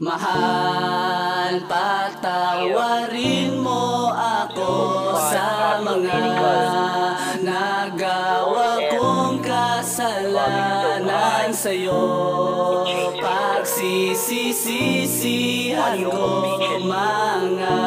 Mahal, patawarin mo ako sa mga nagawa kong kasalanan sa'yo. Pagsisisisihan ko mga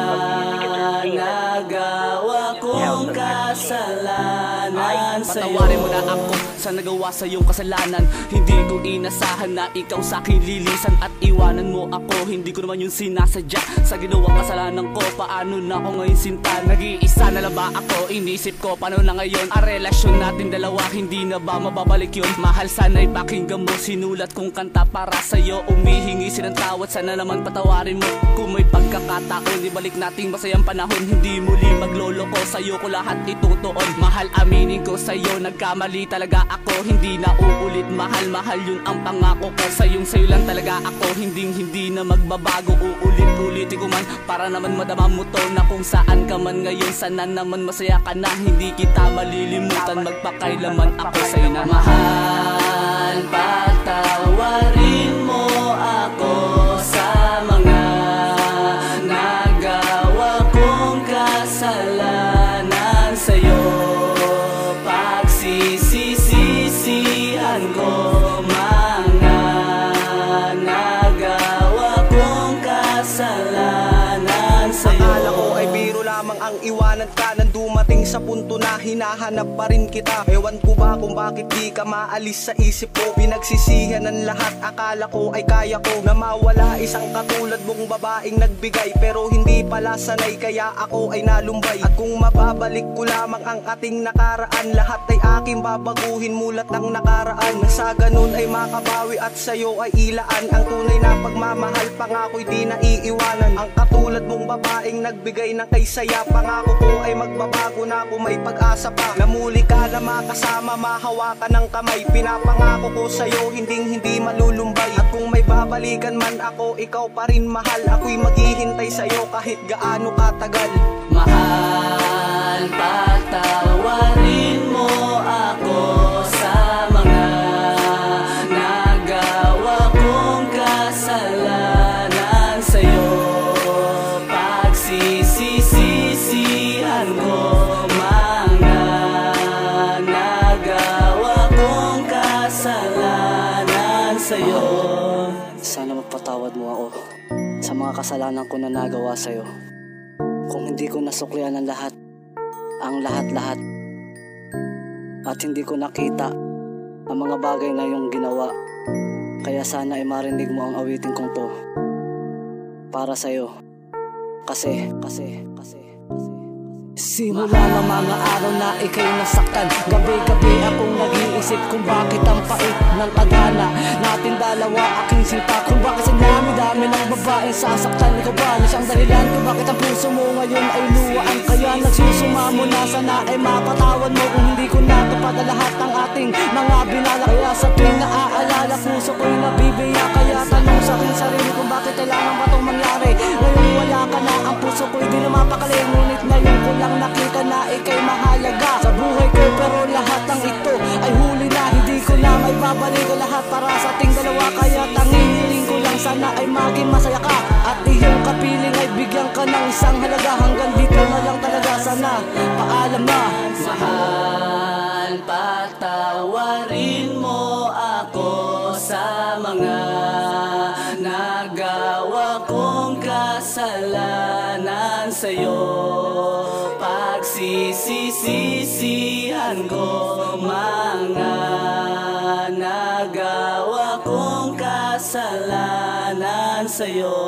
nagawa kong kasalanan sa'yo. Patawarin mo na ako sa nagawa sa iyong kasalanan. Hindi ko inasahan na ikaw sa'kin lilisan at iwanan mo ako. Hindi ko naman yung sinasadya sa ginawang kasalanan ko. Paano na ako ngayon sinta? Nag-iisa na lang ba ako? Inisip ko paano na ngayon ang relasyon natin dalawa? Hindi na ba mababalik yun? Mahal, sana'y pakinggan mo. Sinulat kong kanta para sa'yo. Umihingi sinang tawad, sana naman patawarin mo. Kung may pagkakataon, ibalik nating masayang panahon. Hindi muli maglolo ko, sa'yo ko lahat itutuon. Mahal, aminin ko sa'yo, nagkamali talaga ako. Hindi na uulit, mahal, mahal yun ang pangako ko. Sa'yo lang talaga ako, hindi na magbabago. Uulit-ulitin ko man para naman madama mo to, na kung saan ka man ngayon, sana naman masaya ka na. Hindi kita malilimutan, magpakailaman ako sa'yo na. Mahal, patawarin mo ako sa mga nagawa kong kasalanan sa'yo. Pagsisisisihan ko mga nagawa kong kasalanan sa'yo. Akala ko ay biro lamang ang iwanan ka, nang dumating sa punto na hinahanap pa rin kita. Ewan ko ba kung bakit di ka maalis sa isip ko. Pinagsisihan ng lahat, akala ko ay kaya ko na mawala isang katulad mong babaeng nagbigay. Pero hindi pala sanay, kaya ako ay nalumbay. At kung mababalik ko lamang ang ating nakaraan, lahat ay aking babaguhin mulat ng nakaraan. Na sa ganun ay makabawi at sa'yo ay ilaan ang tunay na pagmamahal. Pangako'y di na iiwanan ang katulad mong babaeng nagbigay ng kay saya. Pangako ko ay magbabago na kung may pag-asa pa, na muli ka na makasama, mahawakan ng kamay. Pinapangako ko sa'yo, hindi malulumbay. At kung may babalikan man ako, ikaw pa rin mahal. Ako'y maghihintay sa'yo kahit gaano katagal. Mahal, patawarin mo ako sa mga nagawa kong kasalanan sa'yo. Pagsisisisihan ko mga nagawa kong kasalanan sa'yo. Sana magpatawad mo ako sa mga kasalanan ko na nagawa sa'yo. Kung hindi ko nasuklian ang lahat, at hindi ko nakita ang mga bagay na iyong ginawa, kaya sana ay marinig mo ang awitin kong to para sa'yo. Kasi simula ng mga araw na ika'y nasaktan, gabi-gabi akong nag-iisip kung bakit ang pait ng tadhana natin dalawa, aking sinta. Kung bakit sa dami-dami ng babaeng sasaktan, ikaw ba na siyang dahilan kung bakit ang puso mo ngayon ay luwaan? Kaya nagsusumamo na, sana ay mapatawad mo kung hindi ko natupad lahat ng ating mga binala. Kaya sa tuwing naaalala, puso ko'y nabibiya. Kaya tanong sa aking sarili kung bakit kailangan ba itong mangyari. Ngayon wala ka na, ang puso ko'y di na mapakali. Ngunit ngayon ko lang nakita na ika'y mahalaga sa buhay ko. Pero lahat ng ito ay huli na, hindi ko na may babalik lahat para sa ating dalawa. Kaya tangihiling ko lang, sana ay maging masaya ka at iyong kapiling ay bigyan ka ng isang halaga. Hanggang dito na lang talaga, sana paalam na. Mahal, patawarin mo ako sa mga nagawa kong kasalanan sa'yo. Pagsisisisihan ko mga nagawa kong kasalanan sa'yo.